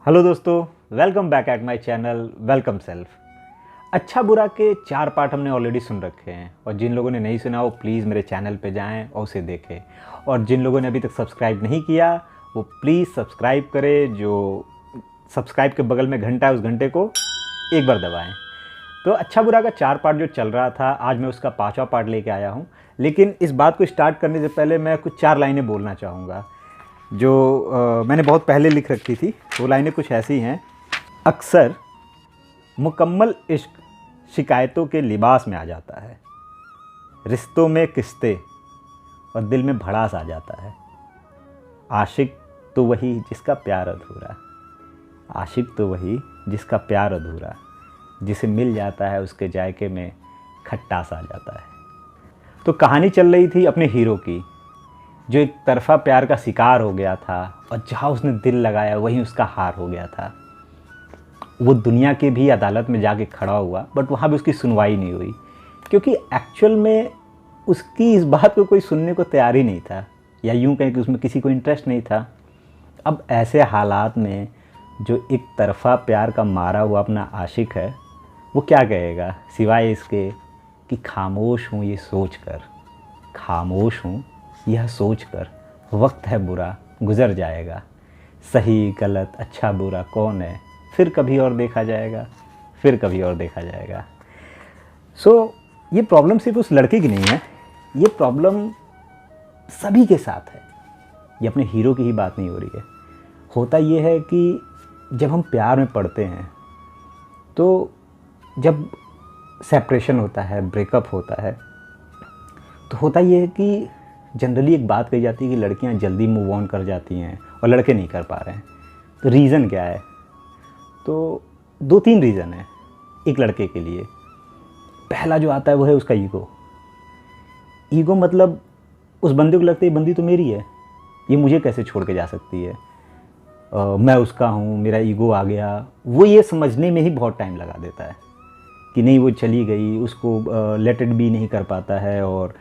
Hello दोस्तों, welcome back at my channel welcome self. अच्छा बुरा के 4 पार्ट हमने ऑलरेडी सुन रखे हैं और जिन लोगों ने नहीं सुना वो प्लीज़ मेरे चैनल पे जाएं और उसे देखें, और जिन लोगों ने अभी तक सब्सक्राइब नहीं किया वो प्लीज़ सब्सक्राइब करें। जो सब्सक्राइब के बगल में घंटा है उस घंटे को एक बार दबाएं। तो अच्छा बुरा का 4 पार्ट जो चल रहा था, आज मैं उसका 5वां पार्ट लेके आया हूँ। लेकिन इस बात को स्टार्ट करने से पहले मैं कुछ 4 लाइनें बोलना चाहूँगा जो मैंने बहुत पहले लिख रखी थी। वो लाइनें कुछ ऐसी हैं। अक्सर मुकम्मल इश्क शिकायतों के लिबास में आ जाता है, रिश्तों में किस्ते और दिल में भड़ास आ जाता है। आशिक तो वही जिसका प्यार अधूरा, आशिक तो वही जिसका प्यार अधूरा, जिसे मिल जाता है उसके जायके में खट्टास आ जाता है। तो कहानी चल रही थी अपने हीरो की, जो एक तरफा प्यार का शिकार हो गया था और जहाँ उसने दिल लगाया वहीं उसका हार हो गया था। वो दुनिया के भी अदालत में जाके खड़ा हुआ, बट वहाँ भी उसकी सुनवाई नहीं हुई, क्योंकि एक्चुअल में उसकी इस बात को कोई सुनने को तैयार ही नहीं था, या यूँ कहें कि उसमें किसी को इंटरेस्ट नहीं था। अब ऐसे हालात में जो एक तरफा प्यार का मारा हुआ अपना आशिक है, वो क्या कहेगा सिवाय इसके कि खामोश हूँ ये सोच कर, खामोश हूँ यह सोच कर, वक्त है बुरा गुज़र जाएगा, सही गलत अच्छा बुरा कौन है, फिर कभी और देखा जाएगा, फिर कभी और देखा जाएगा। ये प्रॉब्लम सिर्फ उस लड़के की नहीं है, ये प्रॉब्लम सभी के साथ है। ये अपने हीरो की ही बात नहीं हो रही है। होता ये है कि जब हम प्यार में पड़ते हैं तो जब सेपरेशन होता है, ब्रेकअप होता है, तो होता ये है कि जनरली एक बात कही जाती है कि लड़कियां जल्दी मूव ऑन कर जाती हैं और लड़के नहीं कर पा रहे हैं। तो रीज़न क्या है? तो 2-3 रीज़न है एक लड़के के लिए। पहला जो आता है वो है उसका ईगो। ईगो मतलब उस बंदे को लगता है ये बंदी तो मेरी है, ये मुझे कैसे छोड़ के जा सकती है, मैं उसका हूँ, मेरा ईगो आ गया। वो ये समझने में ही बहुत टाइम लगा देता है कि नहीं वो चली गई, उसको लेट इट बी नहीं कर पाता है और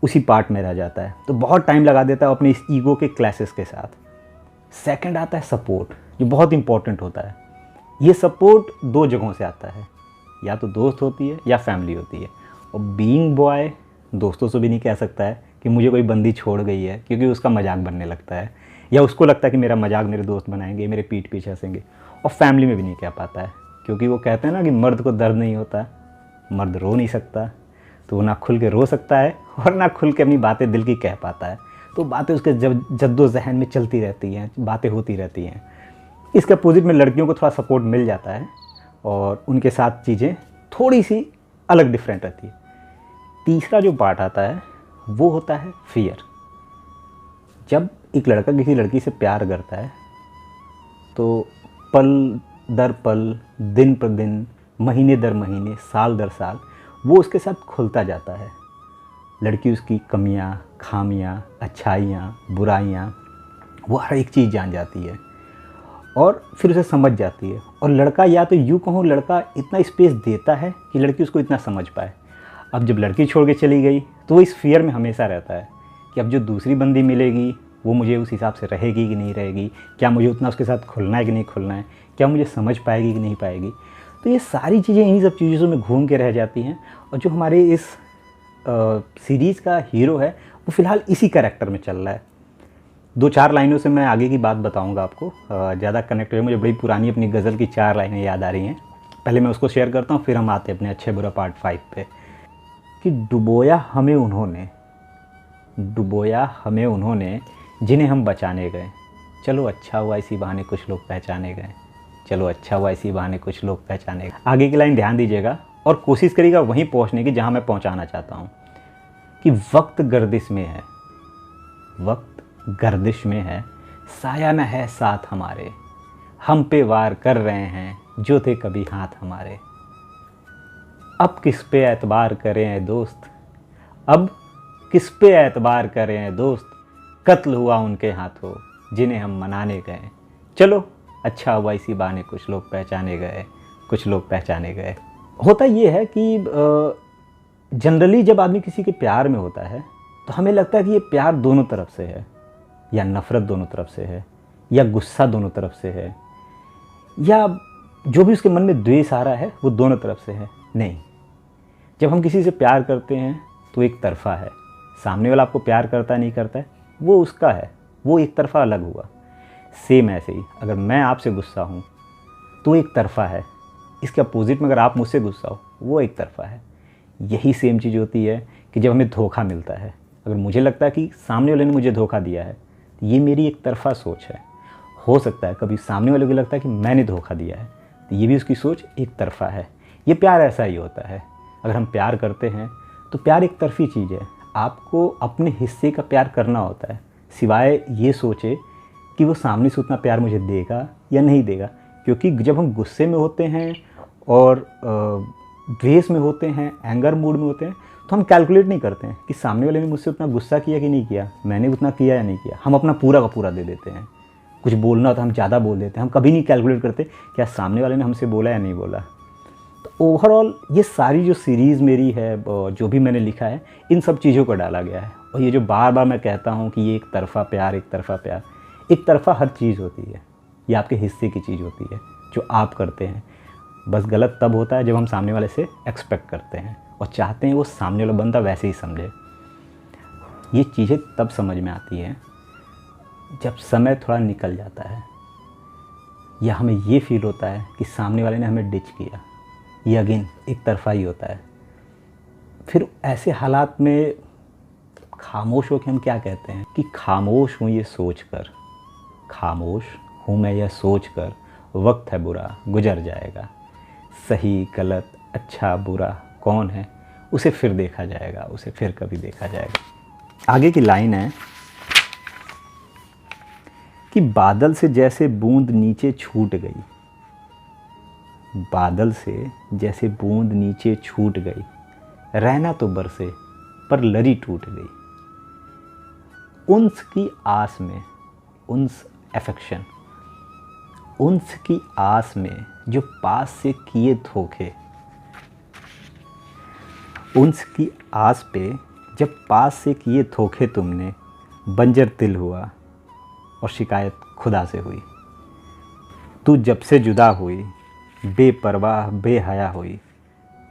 उसी पार्ट में रह जाता है। तो बहुत टाइम लगा देता है अपने इस ईगो के क्लैशेस के साथ। सेकंड आता है सपोर्ट, जो बहुत इंपॉर्टेंट होता है। ये सपोर्ट 2 जगहों से आता है, या तो दोस्त होती है या फैमिली होती है। और बीइंग बॉय दोस्तों से भी नहीं कह सकता है कि मुझे कोई बंदी छोड़ गई है, क्योंकि उसका मजाक बनने लगता है, या उसको लगता है कि मेरा मजाक मेरे दोस्त बनाएंगे, मेरे पीठ पीछे हंसेंगे। और फैमिली में भी नहीं कह पाता है, क्योंकि वो कहते हैं ना कि मर्द को दर्द नहीं होता, मर्द रो नहीं सकता, तो वो ना खुल के रो सकता है और ना खुल के अपनी बातें दिल की कह पाता है। तो बातें उसके जद्दोजहन में चलती रहती हैं, बातें होती रहती हैं। इसके अपोजिट में लड़कियों को थोड़ा सपोर्ट मिल जाता है और उनके साथ चीज़ें थोड़ी सी अलग डिफरेंट रहती है। तीसरा जो पार्ट आता है वो होता है फियर। जब एक लड़का किसी लड़की से प्यार करता है तो पल दर पल, दिन पर दिन, महीने दर महीने, साल दर साल वो उसके साथ खुलता जाता है। लड़की उसकी कमियां, खामियां, अच्छाइयाँ, बुराइयाँ, वो हर एक चीज़ जान जाती है और फिर उसे समझ जाती है। और लड़का, या तो यूँ कहूँ, लड़का इतना स्पेस देता है कि लड़की उसको इतना समझ पाए। अब जब लड़की छोड़ के चली गई तो वो इस फियर में हमेशा रहता है कि अब जो दूसरी बंदी मिलेगी वो मुझे उस हिसाब से रहेगी कि नहीं रहेगी, क्या मुझे उतना उसके साथ खुलना है कि नहीं खुलना है, क्या मुझे समझ पाएगी कि नहीं पाएगी। तो ये सारी चीज़ें इन्हीं सब चीज़ों में घूम के रह जाती हैं। और जो हमारे इस सीरीज़ का हीरो है वो फ़िलहाल इसी कैरेक्टर में चल रहा है। 2-4 लाइनों से मैं आगे की बात बताऊंगा आपको, ज़्यादा कनेक्ट हुए। मुझे बड़ी पुरानी अपनी गज़ल की 4 लाइनें याद आ रही हैं। पहले मैं उसको शेयर करता हूँ, फिर हम आते हैं अपने अच्छे बुरा पार्ट 5 पे। कि डुबोया हमें उन्होंने, डुबोया हमें उन्होंने जिन्हें हम बचाने गए, चलो अच्छा हुआ इसी बहाने कुछ लोग पहचाने गए, चलो अच्छा हुआ इसी बहाने कुछ लोग पहचाने गए। आगे की लाइन ध्यान दीजिएगा और कोशिश करिएगा वहीं पहुंचने की जहां मैं पहुंचाना चाहता हूं। कि वक्त गर्दिश में है, वक्त गर्दिश में है, साया न है साथ हमारे, हम पे वार कर रहे हैं जो थे कभी हाथ हमारे। अब किस पे एतबार करें दोस्त, अब किस पे एतबार करें दोस्त, कत्ल हुआ उनके हाथों जिन्हें हम मनाने गए, चलो अच्छा हुआ इसी बहाने कुछ लोग पहचाने गए, कुछ लोग पहचाने गए। होता ये है कि जनरली जब आदमी किसी के प्यार में होता है तो हमें लगता है कि ये प्यार दोनों तरफ से है, या नफ़रत दोनों तरफ से है, या गुस्सा दोनों तरफ से है, या जो भी उसके मन में द्वेष आ रहा है वो दोनों तरफ से है। नहीं, जब हम किसी से प्यार करते हैं तो एक तरफा है। सामने वाला आपको प्यार करता है नहीं करता है वो उसका है, वो एक तरफा अलग हुआ। सेम ऐसे ही अगर मैं आपसे गुस्सा हूँ तो एक तरफा है, इसके अपोजिट में अगर आप मुझसे गुस्सा हो वो एक तरफा है। यही सेम चीज़ होती है कि जब हमें धोखा मिलता है, अगर मुझे लगता है कि सामने वाले ने मुझे धोखा दिया है तो ये मेरी एक तरफा सोच है। हो सकता है कभी सामने वाले को लगता है कि मैंने धोखा दिया है तो ये भी उसकी सोच एक तरफा है। ये प्यार ऐसा ही होता है। अगर हम प्यार करते हैं तो प्यार एक तरफी चीज़ है। आपको अपने हिस्से का प्यार करना होता है, सिवाय ये सोचे कि वो सामने से उतना प्यार मुझे देगा या नहीं देगा। क्योंकि जब हम गुस्से में होते हैं और द्वेष में होते हैं, एंगर मूड में होते हैं, तो हम कैलकुलेट नहीं करते हैं कि सामने वाले ने मुझसे उतना गुस्सा किया कि नहीं किया, मैंने उतना किया या नहीं किया। हम अपना पूरा का पूरा दे देते हैं। कुछ बोलना होता है हम ज़्यादा बोल देते हैं, हम कभी नहीं कैलकुलेट करते क्या सामने वाले ने हमसे बोला या नहीं बोला। तो ओवरऑल ये सारी जो सीरीज़ मेरी है, जो भी मैंने लिखा है, इन सब चीज़ों को डाला गया है। और ये जो बार बार मैं कहता हूँ कि ये एक तरफा प्यार, एक तरफा प्यार, एक तरफा हर चीज़ होती है। ये आपके हिस्से की चीज़ होती है जो आप करते हैं। बस गलत तब होता है जब हम सामने वाले से एक्सपेक्ट करते हैं और चाहते हैं वो सामने वाला बंदा वैसे ही समझे। ये चीज़ें तब समझ में आती हैं जब समय थोड़ा निकल जाता है या हमें ये फील होता है कि सामने वाले ने हमें डिच किया। ये अगेन एक तरफा ही होता है। फिर ऐसे हालात में खामोश हो के हम क्या कहते हैं कि खामोश हूँ ये सोच कर, खामोश हूँ मैं यह सोच कर, वक्त है बुरा गुजर जाएगा, सही गलत अच्छा बुरा कौन है उसे फिर देखा जाएगा, उसे फिर कभी देखा जाएगा। आगे की लाइन है कि बादल से जैसे बूंद नीचे छूट गई, बादल से जैसे बूंद नीचे छूट गई, रहना तो बरसे पर लरी टूट गई। उन्स की आस में, उन्स अफेक्शन, उन्स की आस में जो पास से किए धोखे, उन्स की आस पे जब पास से किए धोखे तुमने, बंजर दिल हुआ और शिकायत खुदा से हुई। तू जब से जुदा हुई, बेपरवाह बेहया हुई,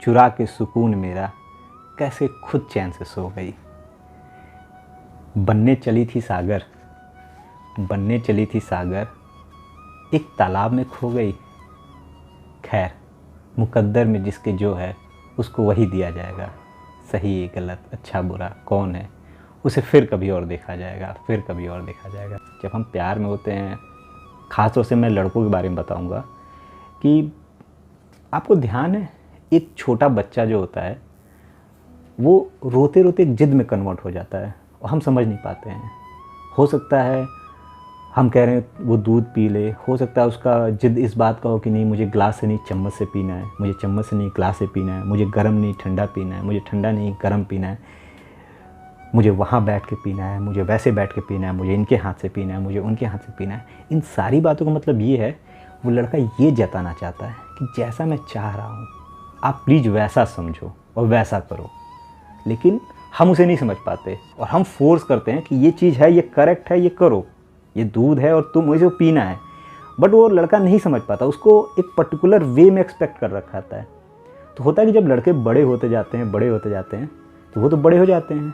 चुरा के सुकून मेरा कैसे खुद चैन से सो गई। बनने चली थी सागर, बनने चली थी सागर, एक तालाब में खो गई। खैर मुकद्दर में जिसके जो है उसको वही दिया जाएगा, सही गलत अच्छा बुरा कौन है उसे फिर कभी और देखा जाएगा, फिर कभी और देखा जाएगा। जब हम प्यार में होते हैं, ख़ास तौर से मैं लड़कों के बारे में बताऊंगा कि आपको ध्यान है एक छोटा बच्चा जो होता है वो रोते रोते एक जिद में कन्वर्ट हो जाता है और हम समझ नहीं पाते हैं। हो सकता है हम कह रहे हैं वो दूध पी ले, हो सकता है उसका जिद इस बात का हो कि नहीं मुझे ग्लास से नहीं चम्मच से पीना है, मुझे चम्मच से नहीं ग्लास से पीना है, मुझे गर्म नहीं ठंडा पीना है, मुझे ठंडा नहीं गर्म पीना है, मुझे वहाँ बैठ के पीना है, मुझे वैसे बैठ के पीना है, मुझे इनके हाथ से पीना है, मुझे उनके हाथ से पीना है। इन सारी बातों का मतलब ये है वो लड़का ये जताना चाहता है कि जैसा मैं चाह रहा हूँ आप प्लीज़ वैसा समझो और वैसा करो। लेकिन हम उसे नहीं समझ पाते और हम फोर्स करते हैं कि ये चीज़ है, ये करेक्ट है, ये करो, ये दूध है और तुम मुझे पीना है। बट वो लड़का नहीं समझ पाता, उसको एक पर्टिकुलर वे में एक्सपेक्ट कर रखा था। तो होता है कि जब लड़के बड़े होते जाते हैं, बड़े होते जाते हैं, तो वो तो बड़े हो जाते हैं,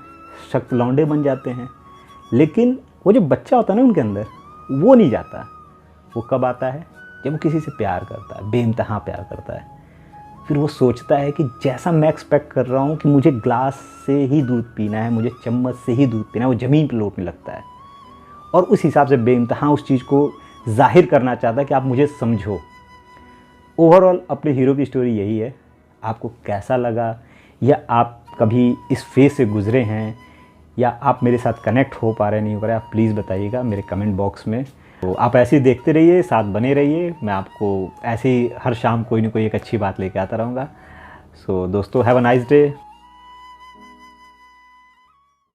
सख्त लौंडे बन जाते हैं, लेकिन वो जो बच्चा होता है ना उनके अंदर, वो नहीं जाता। वो कब आता है? जब वो किसी से प्यार करता है, बेइंतहा प्यार करता है। फिर वो सोचता है कि जैसा मैं एक्सपेक्ट कर रहा हूँ कि मुझे ग्लास से ही दूध पीना है, मुझे चम्मच से ही दूध पीना है, वो ज़मीन पर लौटने लगता है और उस हिसाब से बेइंतहा उस चीज़ को जाहिर करना चाहता है कि आप मुझे समझो। ओवरऑल अपने हीरो की स्टोरी यही है। आपको कैसा लगा, या आप कभी इस फेज से गुजरे हैं, या आप मेरे साथ कनेक्ट हो पा रहे नहीं हो पा रहे, आप प्लीज़ बताइएगा मेरे कमेंट बॉक्स में। तो आप ऐसे ही देखते रहिए, साथ बने रहिए। मैं आपको ऐसे ही हर शाम कोई ना कोई एक अच्छी बात लेके आता रहूँगा। सो दोस्तों, हैव अ नाइस डे।